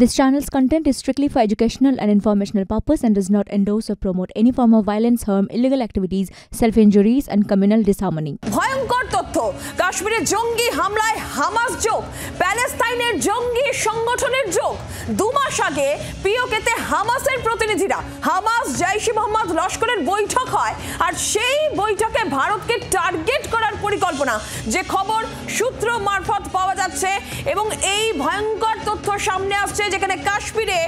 This channel's content is strictly for educational and informational purpose and does not endorse or promote any form of violence, harm, illegal activities, self-injuries and communal disharmony. ভয়ঙ্কর তথ্য, কাশ্মীরে জঙ্গি হামলায় Hamas যোগ, প্যালেস্তাইনের জঙ্গি সংগঠনের যোগ। 2 মাস আগে পিওকেতে হামাসের প্রতিনিধিরা, হামাস জৈশ-ই মোহাম্মদ লস্করের বৈঠক হয়, আর সেই বৈঠকে ভারতকে টার্গেট করার পরিকল্পনা, যে খবর সূত্র মারফত পাওয়া যাচ্ছে। এবং এই ভয়ঙ্কর তথ্য সামনে আসছে যেখানে কাশ্মীরে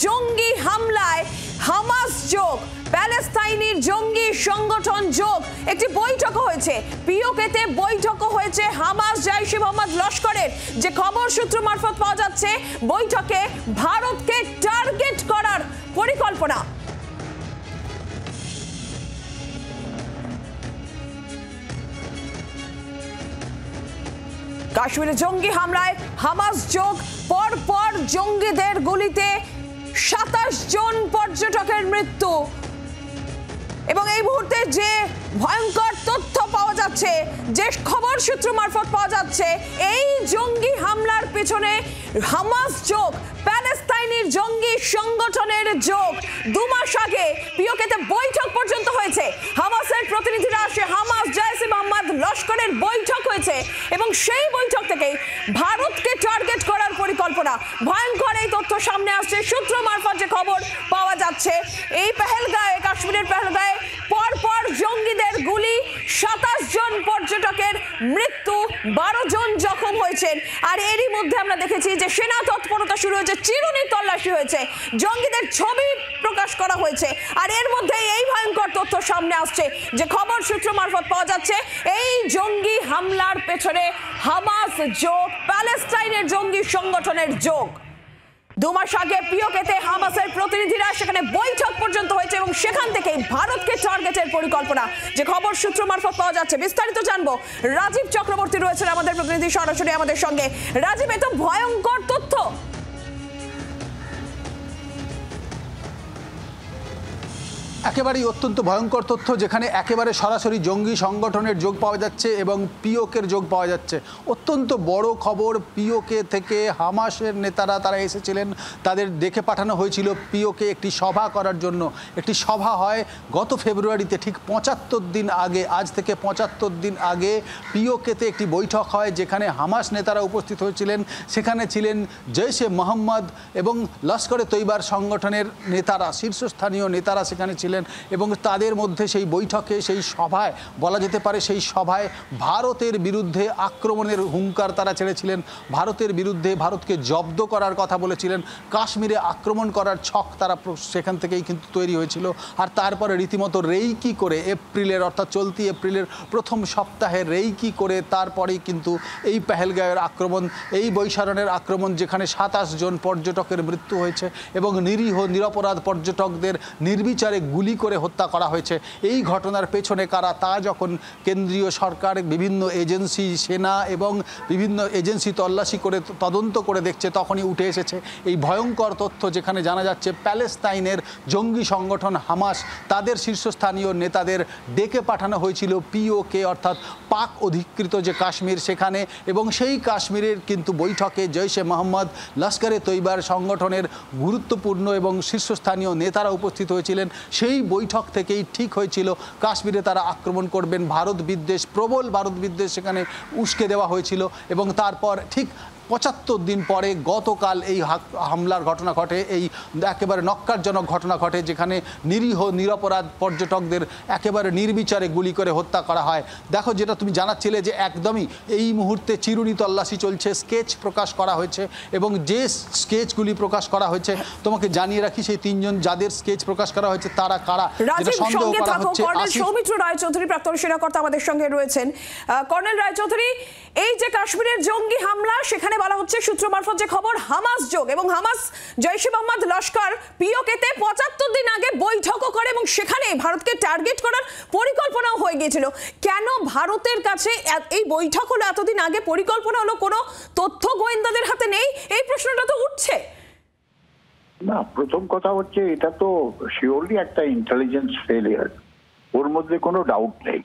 জঙ্গি হামলায় হামাস যোগ, প্যালেস্তাইনের জঙ্গি সংগঠন যোগ। একটি বৈঠক হয়েছে পিওকেতে, বৈঠক হয়েছে হামাস জৈশ-ই মোহাম্মদ লস্করের, যে খবর সূত্র মারফত পাওয়া যাচ্ছে বৈঠকে ভারতকে টার্গেট করার পরিকল্পনা। কাশ্মীরে জঙ্গি হামলায় হামাস যোগ, পরপর জঙ্গিদের গুলিতে 27 জন পর্যটকের মৃত্যু। এবং এই মুহূর্তে যে ভয়ঙ্কর তথ্য পাওয়া যাচ্ছে, যে খবর সূত্র মারফত পাওয়া যাচ্ছে, এই জঙ্গি হামলার পেছনে হামাস যোগ, প্যালেস্তাইনের জঙ্গি সংগঠনের যোগ। 2 মাস আগে পিওকেতে বৈঠক পর্যন্ত হয়েছে, হামাসের প্রতিনিধিরা আসে, হামাস জৈশ-ই মোহাম্মদ লস্করের বৈঠক হয়েছে এবং সেই বৈঠক থেকেই ভারতকে টার্গেট করার পরিকল্পনা। ভয়ঙ্কর এই তথ্য সামনে আসছে সূত্র মারফত, যে খবর পাওয়া যাচ্ছে এই পেহেলগাঁয়ে, কাশ্মীরের পেহেলগাঁয়ে পরপর জঙ্গিদের গুলি, 27 জন পর্যটকের মৃত্যু, 12 জন জখম হয়েছেন। আর এরই মধ্যে আমরা দেখেছি যে সেনা তৎপরতা শুরু হয়েছে, চিরুনি তল্লাশি হয়েছে, জঙ্গিদের ছবি প্রকাশ করা হয়েছে। আর এর মধ্যে এই ভয়ঙ্কর তথ্য সামনে আসছে, যে খবর সূত্র মারফত পাওয়া যাচ্ছে এই জঙ্গি হামলার পেছনে হামাস যোগ, প্যালেস্তাইনের জঙ্গি সংগঠনের যোগ। 2 মাস আগে পিওকেতে হামাসের প্রতিনিধিরা, সেখানে বৈঠক পর্যন্ত হয়েছে এবং সেখান থেকে ভারতকে টার্গেটের পরিকল্পনা, যে খবর সূত্র মারফত পাওয়া যাচ্ছে। বিস্তারিত জানবো, রাজীব চক্রবর্তী রয়েছেন আমাদের প্রতিনিধি সরাসরি আমাদের সঙ্গে। রাজীব, এত ভয়ঙ্কর তথ্য। একেবারেই অত্যন্ত ভয়ঙ্কর তথ্য, যেখানে একেবারে সরাসরি জঙ্গি সংগঠনের যোগ পাওয়া যাচ্ছে এবং পিওকের যোগ পাওয়া যাচ্ছে। অত্যন্ত বড় খবর, পিওকে থেকে হামাসের নেতারা তারা এসেছিলেন, তাদের ডেকে পাঠানো হয়েছিল পিওকে একটি সভা করার জন্য। একটি সভা হয় গত ফেব্রুয়ারিতে, ঠিক 75 দিন আগে, আজ থেকে 75 দিন আগে পিওকেতে একটি বৈঠক হয়, যেখানে হামাস নেতারা উপস্থিত হয়েছিলেন। সেখানে ছিলেন জৈশ-ই মোহাম্মদ এবং লস্করে তৈবার সংগঠনের নেতারা, শীর্ষস্থানীয় নেতারা সেখানে ছিলেন। এবং তাদের মধ্যে সেই বৈঠকে, সেই সভায় বলা যেতে পারে, সেই সভায় ভারতের বিরুদ্ধে আক্রমণের হুঙ্কার তারা ছেড়েছিলেন, ভারতের বিরুদ্ধে, ভারতকে জব্দ করার কথা বলেছিলেন, কাশ্মীরে আক্রমণ করার ছক তারা সেখান থেকেই কিন্তু তৈরি হয়েছিল। আর তারপরে রীতিমতো রেইকি করে এপ্রিলের, অর্থাৎ চলতি এপ্রিলের প্রথম সপ্তাহে রেইকি করে তারপরেই কিন্তু এই পেহেলগাঁয়ের আক্রমণ, এই বৈশারণের আক্রমণ, যেখানে 27 জন পর্যটকের মৃত্যু হয়েছে এবং নিরীহ নিরপরাধ পর্যটকদের নির্বিচারে গুলি করে হত্যা করা হয়েছে। এই ঘটনার পেছনে কারা, তা যখন কেন্দ্রীয় সরকার, বিভিন্ন এজেন্সি, সেনা এবং বিভিন্ন এজেন্সি তল্লাশি করে তদন্ত করে দেখছে, তখনই উঠে এসেছে এই ভয়ঙ্কর তথ্য, যেখানে জানা যাচ্ছে প্যালেস্তাইনের জঙ্গি সংগঠন হামাস, তাদের শীর্ষস্থানীয় নেতাদের ডেকে পাঠানো হয়েছিল পিওকে, অর্থাৎ পাক অধিকৃত যে কাশ্মীর, সেখানে। এবং সেই কাশ্মীরের কিন্তু বৈঠকে জৈশ-ই মোহাম্মদ, লস্করে তৈবার সংগঠনের গুরুত্বপূর্ণ এবং শীর্ষস্থানীয় নেতারা উপস্থিত হয়েছিলেন। সেই বৈঠক থেকেই ঠিক হয়েছিল কাশ্মীরে তারা আক্রমণ করবেন। ভারত বিদ্বেষ, প্রবল ভারত বিদ্বেষ সেখানে উস্কে দেওয়া হয়েছিল। এবং তারপর ঠিক 75 দিন পরে গতকাল এই হামলার ঘটনা ঘটে, এই একেবারে নক্কারজনক ঘটনা ঘটে, যেখানে নিরীহ নিরপরাধ পর্যটকদের একেবারে নির্বিচারে গুলি করে হত্যা করা হয়। দেখো, যেটা তুমি জানাচ্ছিলে, যে একদমই এই মুহূর্তে চিরুনি তল্লাশি চলছে, স্কেচ প্রকাশ করা হয়েছে এবং যে স্কেচগুলি প্রকাশ করা হয়েছে, তোমাকে জানিয়ে রাখি, সেই 3 জন যাদের স্কেচ প্রকাশ করা হয়েছে তারা কারা, যেটা সন্দেহ করা হচ্ছে। কর্নেল সৌমিত্র রায়চৌধুরী, প্রাক্তন সেনাকর্তা আমাদের সঙ্গে রয়েছেন। কর্নেল রায়চৌধুরী, এই যে কাশ্মীরের জঙ্গি হামলা, সেখানে বলা হচ্ছে সূত্র মারফত যে খবর, হামাস যোগ এবং হামাস জৈশ-ই মোহাম্মদ লস্কর পিওকেতে 75 দিন আগে বৈঠকও করে এবং সেখানে ভারতকে টার্গেট করার পরিকল্পনাও হয়ে গিয়েছিল। কেন ভারতের কাছে এই বৈঠক হলো এতদিন আগে, পরিকল্পনা হলো, কোনো তথ্য গোয়েন্দাদের হাতে নেই? এই প্রশ্নটা তো উঠছে না। প্রথম কথা হচ্ছে, এটা তো শিওরলি একটা ইন্টেলিজেন্স ফেলিয়ার, ওর মধ্যে কোনো ডাউট নেই।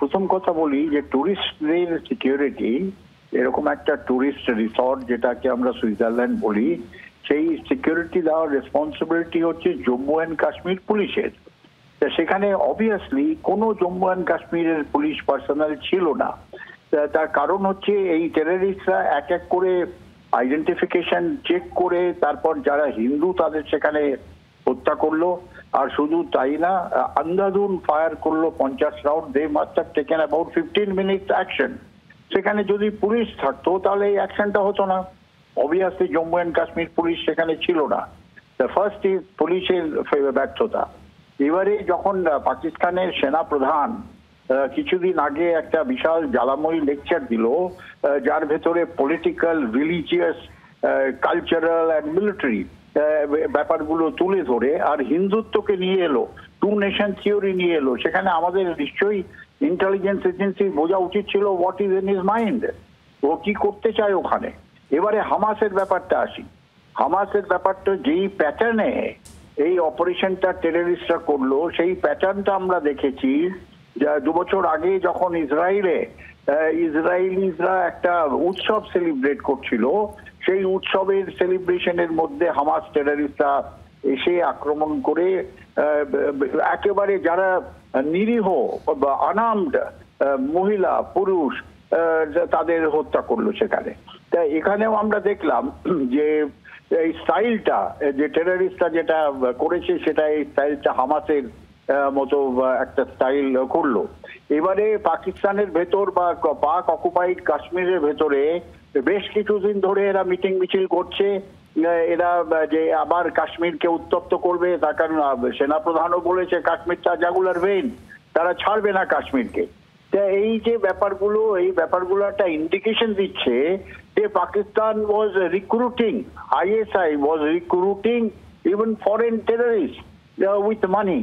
প্রথম কথা বলি যে টুরিস্টদের সিকিউরিটি, এরকম একটা টুরিস্ট রিসর্ট যেটাকে আমরা সুইজারল্যান্ড বলি, সেই সিকিউরিটি দেওয়ার রেসপন্সিবিলিটি হচ্ছে জম্মু অ্যান্ড কাশ্মীর পুলিশের। সেখানে অবভিয়াসলি কোনো জম্মু অ্যান্ড কাশ্মীরের পুলিশ পার্সোনাল ছিল না। তার কারণ হচ্ছে এই টেররিস্টরা এক এক করে আইডেন্টিফিকেশন চেক করে তারপর যারা হিন্দু তাদের সেখানে হত্যা করলো। আর শুধু তাই না, আন্ধাধুন ফায়ার করলো 50 round. They must have taken about 15 minutes action. সেখানে যদি পুলিশ থাকতো তাহলে এই অ্যাকশনটা হতো না। Obviously Jammu and Kashmir police সেখানে ছিল না। দ্য ফার্স্ট ইজ পুলিশের ব্যর্থতা। এবারে যখন পাকিস্তানের সেনা প্রধান কিছুদিন আগে একটা বিশাল জ্বালাময়ী লেকচার দিল, যার ভেতরে political, religious, cultural and military ব্যাপারগুলো তুলে ধরে আর হিন্দুত্বকে নিয়ে এলো, 2 নেশন থিওরি নিয়ে এলো, সেখানে আমাদের নিশ্চয়ই ইন্টেলিজেন্স এজেন্সি বোঝা উচিত ছিল what is in his mind, ও কি করতে চায় ওখানে। এবারে হামাসের ব্যাপারটা আসি। হামাসের ব্যাপারটা যেই প্যাটার্নে এই অপারেশনটা টেররিস্টরা করলো, সেই প্যাটার্নটা আমরা দেখেছি 2 বছর আগে যখন ইসরায়েলিরা একটা উৎসব সেলিব্রেট করছিল, সেই উৎসবের সেলিব্রেশনের মধ্যে হামাস টেররিস্টরা এসে আক্রমণ করে একেবারে যারা নিরীহ বা আনার্মড মহিলা পুরুষ তাদের হত্যা করলো সেখানে। তাই এখানেও আমরা দেখলাম যে এই স্টাইলটা যে টেররিস্টরা যেটা করেছে সেটা এই স্টাইলটা হামাসের মতো একটা স্টাইল করলো। এবারে পাকিস্তানের ভেতর বা পাক অকুপাইড কাশ্মীরের ভেতরে বেশ কিছুদিন ধরে এরা মিটিং মিছিল করছে, এরা যে আবার কাশ্মীরকে উত্তপ্ত করবে। তার কারণ সেনাপ্রধানও বলেছে কাশ্মীরটা জাগুলার ভেইন, তারা ছাড়বে না কাশ্মীরকে। এই যে ব্যাপারগুলো, এই ব্যাপারগুলো একটা ইন্ডিকেশন দিচ্ছে যে Pakistan was recruiting, ISI was recruiting even foreign terrorist with money.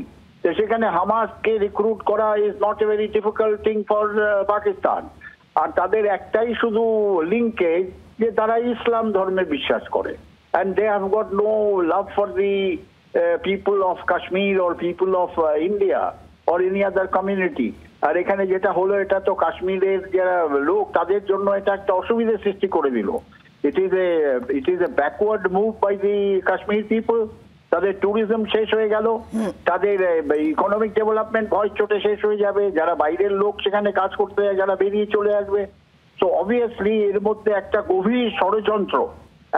সেখানে হামাসকে রিক্রুট করা is not a very difficult thing for Pakistan. আর তাদের একটাই শুধু লিঙ্কেজ যে তারা ইসলাম ধর্মে বিশ্বাস করে, and they have got no love for the people of Kashmir or people of India or any other community. আর এখানে যেটা হলো, এটা তো কাশ্মীরের যারা লোক তাদের জন্য এটা একটা অসুবিধার সৃষ্টি করে দিল। It is a backward move by the Kashmir people. তাদের ট্যুরিজম শেষ হয়ে গেল, তাদের ইকোনমিক ডেভেলপমেন্ট ভয় চোটে শেষ হয়ে যাবে। যারা বাইরের লোক সেখানে কাজ করতে যায়, যারা বেরিয়ে চলে আসবে। তো অবভিয়াসলি এর মধ্যে একটা গভীর ষড়যন্ত্র,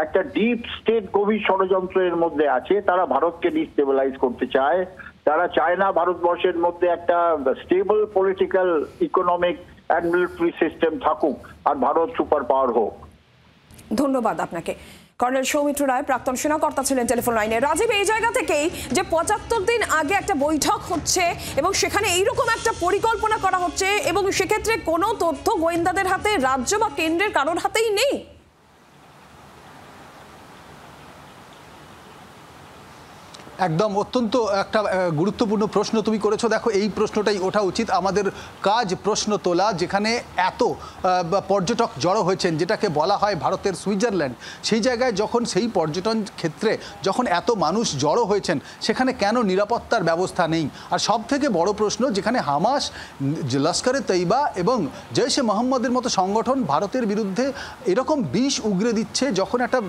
একটা ডিপ স্টেট গভীর ষড়যন্ত্র এর মধ্যে আছে। তারা ভারতকে ডিস্টেবিলাইজ করতে চায়। তারা চায় না ভারতবর্ষের মধ্যে একটা stable political, economic and military system থাকুক আর ভারত সুপার পাওয়ার হোক। ধন্যবাদ আপনাকে। কর্নেল সৌমিত্র রায় প্রাক্তন সেনাকর্তা ছিলেন টেলিফোন লাইনে। রাজীব, এই জায়গা থেকেই যে 75 দিন আগে একটা বৈঠক হচ্ছে এবং সেখানে এইরকম একটা পরিকল্পনা করা হচ্ছে এবং সেক্ষেত্রে কোনো তথ্য গোয়েন্দাদের হাতে, রাজ্য বা কেন্দ্রের কারোর হাতেই নেই। একদম অত্যন্ত একটা গুরুত্বপূর্ণ প্রশ্ন তুমি করেছো। দেখো, এই প্রশ্নটাই ওঠা উচিত। আমাদের কাজ প্রশ্ন তোলা, যেখানে এত পর্যটক জড়ো হয়েছেন, যেটাকে বলা হয় ভারতের সুইজারল্যান্ড, সেই জায়গায় যখন সেই পর্যটন ক্ষেত্রে যখন এত মানুষ জড়ো হয়েছেন, সেখানে কেন নিরাপত্তার ব্যবস্থা নেই? আর সব থেকে বড় প্রশ্ন, যেখানে হামাস, লস্করে তৈবা এবং জৈশে মোহাম্মদের মতো সংগঠন ভারতের বিরুদ্ধে এরকম বিষ উগরে দিচ্ছে, যখন একটা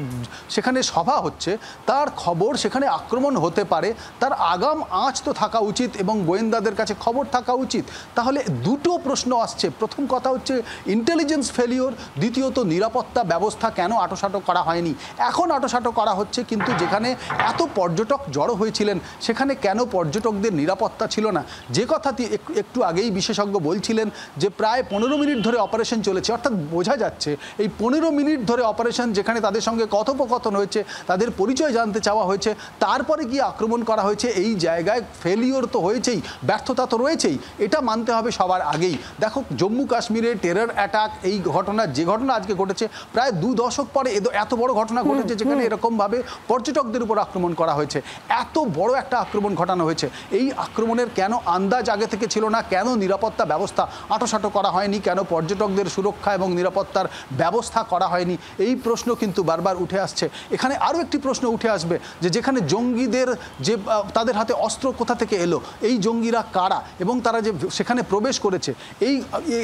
সেখানে সভা হচ্ছে, তার খবর সেখানে আক্রমণ হতে পারে, তার আগাম আঁচ তো থাকা উচিত এবং গোয়েন্দাদের কাছে খবর থাকা উচিত। তাহলে দুটো প্রশ্ন আসছে। প্রথম কথা হচ্ছে ইন্টেলিজেন্স ফেলিওর, দ্বিতীয়ত নিরাপত্তা ব্যবস্থা কেন আঁটোসাঁটো করা হয়নি। এখন আঁটোসাঁটো করা হচ্ছে, কিন্তু যেখানে এত পর্যটক জড়ো হয়েছিলেন সেখানে কেন পর্যটকদের নিরাপত্তা ছিল না? যে কথাটি একটু আগেই বিশেষজ্ঞ বলছিলেন যে প্রায় 15 মিনিট ধরে অপারেশন চলেছে, অর্থাৎ বোঝা যাচ্ছে এই 15 মিনিট ধরে অপারেশন, যেখানে তাদের সঙ্গে কথোপকথন হয়েছে, তাদের পরিচয় জানতে চাওয়া হয়েছে, তারপরে গিয়ে আক্রমণ করা হয়েছে। এই জায়গায় ফেলিওর তো হয়েছেই, ব্যর্থতা তো রয়েছেই, এটা মানতে হবে সবার আগেই। দেখো, জম্মু কাশ্মীরের টেরর অ্যাটাক, এই ঘটনা, যে ঘটনা আজকে ঘটেছে, প্রায় 2 দশক পরে এত বড় ঘটনা ঘটেছে, যেখানে এরকমভাবে পর্যটকদের উপর আক্রমণ করা হয়েছে, এত বড় একটা আক্রমণ ঘটানো হয়েছে। এই আক্রমণের কেন আন্দাজ আগে থেকে ছিল না? কেন নিরাপত্তা ব্যবস্থা আঁটোসাঁটো করা হয়নি? কেন পর্যটকদের সুরক্ষা এবং নিরাপত্তার ব্যবস্থা করা হয়নি? এই প্রশ্ন কিন্তু বারবার উঠে আসছে। এখানে আরও একটি প্রশ্ন উঠে আসবে, যে যেখানে জঙ্গিদের যে তাদের হাতে অস্ত্র কোথা থেকে এলো, এই জঙ্গিরা কারা এবং তারা যে সেখানে প্রবেশ করেছে,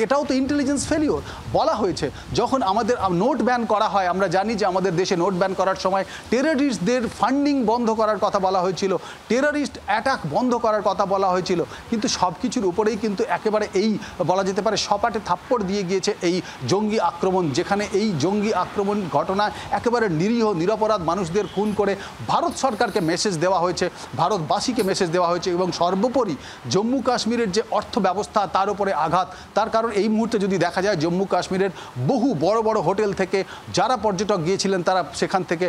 এটাও তো ইন্টেলিজেন্স ফেলিওর। বলা হয়েছে যখন আমাদের নোট ব্যান করা হয়, আমরা জানি যে আমাদের দেশে নোট ব্যান করার সময় টেররিস্টদের ফান্ডিং বন্ধ করার কথা বলা হয়েছিল, টেররিস্ট অ্যাটাক বন্ধ করার কথা বলা হয়েছিল, কিন্তু সব কিছুর উপরেই কিন্তু একেবারে এই বলা যেতে পারে সপাটে থাপ্পড় দিয়ে গিয়েছে এই জঙ্গি আক্রমণ, যেখানে এই জঙ্গি আক্রমণ ঘটনা একেবারে নিরীহ নিরপরাধ মানুষদের খুন করে ভারত সরকারকে মেসেজ দেওয়া হয়েছে, ভারতবাসীকে মেসেজ দেওয়া হয়েছে এবং সর্বোপরি জম্মু কাশ্মীরের যে অর্থ ব্যবস্থা তার উপরে আঘাত। তার কারণ এই মুহূর্তে যদি দেখা যায় জম্মু কাশ্মীরের বহু বড় বড় হোটেল থেকে যারা পর্যটক গিয়েছিলেন তারা সেখান থেকে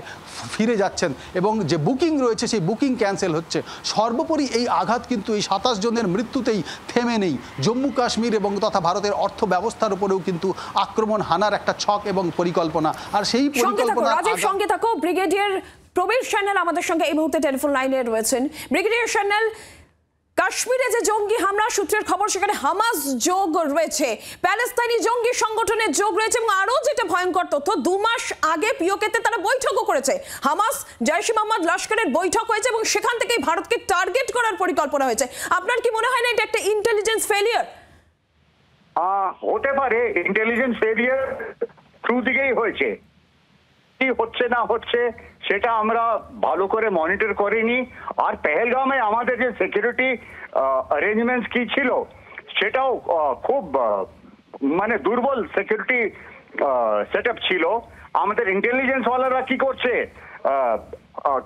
ফিরে যাচ্ছেন এবং যে বুকিং রয়েছে সেই বুকিং ক্যান্সেল হচ্ছে। সর্বোপরি এই আঘাত কিন্তু এই 27 জনের মৃত্যুতেই থেমে নেই। জম্মু কাশ্মীর এবং তথা ভারতের অর্থ ব্যবস্থার উপরেও কিন্তু আক্রমণ হানার একটা ছক এবং পরিকল্পনা, আর সেই পরিকল্পনা। সঙ্গে থাকো ব্রিগেডিয়ার প্রবীর সান্যাল আমাদের সঙ্গে এই মুহূর্তে টেলিফোন লাইনে রয়েছেন। ব্রিগেডিয়ার সান্যাল, কাশ্মীরে যে জঙ্গি হামলা সূত্রের খবর, সেখানে হামাস যোগ রয়েছে, প্যালেস্তাইনি জঙ্গি সংগঠনের যোগ রয়েছে এবং আরো যেটা ভয়ঙ্কর তথ্য, 2 মাস আগে পিওকেতে তারা বৈঠকও করেছে। হামাস জৈশ-ই মোহাম্মদ লস্করের বৈঠক হয়েছে এবং সেখান থেকেই ভারতকে টার্গেট করার পরিকল্পনা হয়েছে। আপনার কি মনে হয় না এটা একটা ইন্টেলিজেন্স ফেলিয়ার? হতে পারে ইন্টেলিজেন্স ফেলিয়ার থ্রু দিকেই হয়েছে, কি হচ্ছে না হচ্ছে সেটা আমরা ভালো করে মনিটর করিনি। আর পেহেলগামে আমাদের যে সিকিউরিটি অ্যারেঞ্জমেন্টস কি ছিল সেটাও খুব মানে দুর্বল সিকিউরিটি সেটআপ ছিল। আমাদের ইন্টেলিজেন্স ওয়ালারা কি করছে,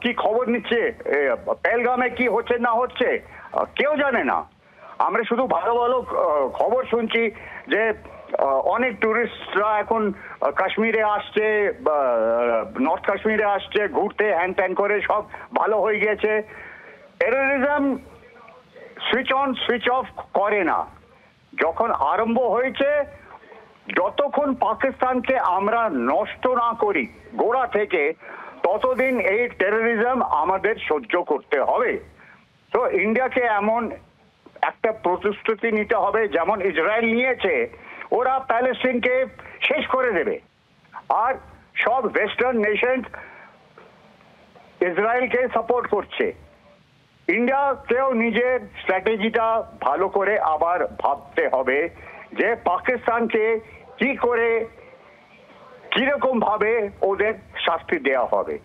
কি খবর নিচ্ছে, পেহেলগামে কি হচ্ছে না হচ্ছে কেউ জানে না। আমরা শুধু ভালো ভালো খবর শুনছি যে অনেক টুরিস্টরা এখন কাশ্মীরে আসছে, নর্থ কাশ্মীরে আসছে ঘুরতে, হ্যান ত্যান করে সব ভালো হয়ে গেছে। Terrorism switch on switch off করে না। যখন আরম্ভ হয়েছে, যতক্ষণ পাকিস্তানকে আমরা নষ্ট না করি গোড়া থেকে, ততদিন এই টেররিজম আমাদের সহ্য করতে হবে। তো ইন্ডিয়াকে এমন একটা প্রতিশ্রুতি নিতে হবে যেমন ইসরায়েল নিয়েছে, ওরা প্যালেস্টাইনকে শেষ করে দেবে। আর সব ওয়েস্টার্ন নেশন ইসরায়েলকে সাপোর্ট করছে। ইন্ডিয়াকেও নিজের স্ট্র্যাটেজিটা ভালো করে আবার ভাবতে হবে যে পাকিস্তানকে কি করে কিরকম ভাবে ওদের শাস্তি দেওয়া হবে।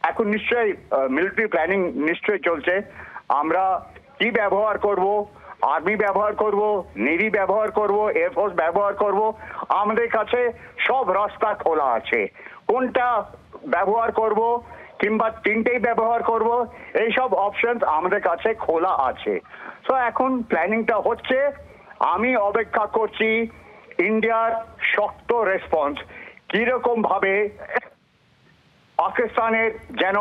এখন নিশ্চয়ই মিলিটারি প্ল্যানিং নিশ্চয়ই চলছে। আমরা কি ব্যবহার করব, আর্মি ব্যবহার করব, নেভি ব্যবহার করব, এয়ারফোর্স ব্যবহার করব, আমাদের কাছে সব রাস্তা খোলা আছে। কোনটা ব্যবহার করব কিংবা তিনটেই ব্যবহার করব, এইসব অপশন আমাদের কাছে খোলা আছে। তো এখন প্ল্যানিংটা হচ্ছে। আমি অপেক্ষা করছি ইন্ডিয়ার শক্ত রেসপন্স, কিরকম ভাবে পাকিস্তানের যেন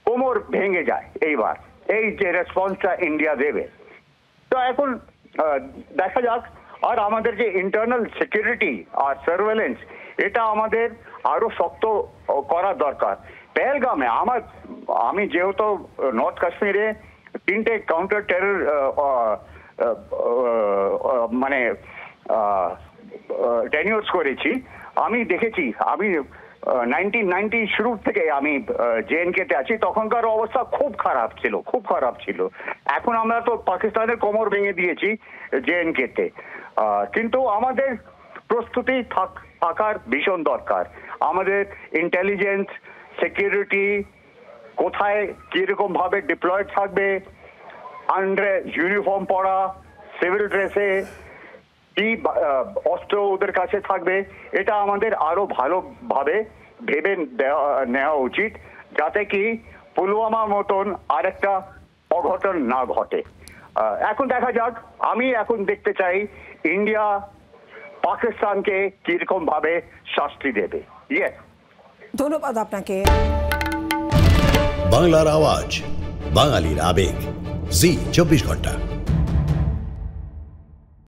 কোমর ভেঙে যায় এইবার, এই যে রেসপন্সটা ইন্ডিয়া দেবে। তো এখন দেখা যাক। আর আমাদের যে ইন্টারনাল সিকিউরিটি আর সার্ভেলেন্স, এটা আমাদের আরো শক্ত করা দরকার। পেহেলগামে আমি যেহেতু নর্থ কাশ্মীরে 3টে কাউন্টার টেরর মানে টেনিওর্স করেছি, আমি দেখেছি। আমি 1990 শুরু থেকে আমি জেএনকেতে আছি, তখনকার অবস্থা খুব খারাপ ছিল। এখন আমরা তো পাকিস্তানের কোমর ভেঙে দিয়েছি জেএনকেতে, কিন্তু আমাদের প্রস্তুতি থাকার ভীষণ দরকার। আমাদের ইন্টেলিজেন্স সিকিউরিটি কোথায় কিরকম ভাবে ডিপ্লয়েড থাকবে, আন্ডারে ইউনিফর্ম পরা, সিভিল ড্রেসে কি অস্ত্র ওদের কাছে থাকবে, এটা আমাদের আরো ভালোভাবে ভেবে নেওয়া উচিত, যাতে কি পুলওয়ামার মতন আরেকটা অঘটন না ঘটে। এখন দেখা যাক। আমি এখন দেখতে চাই ইন্ডিয়া পাকিস্তানকে কিরকম ভাবে শাস্তি দেবে। ধন্যবাদ আপনাকে। বাংলার আওয়াজ, বাঙালির আবেগ, জি 24 ঘন্টা।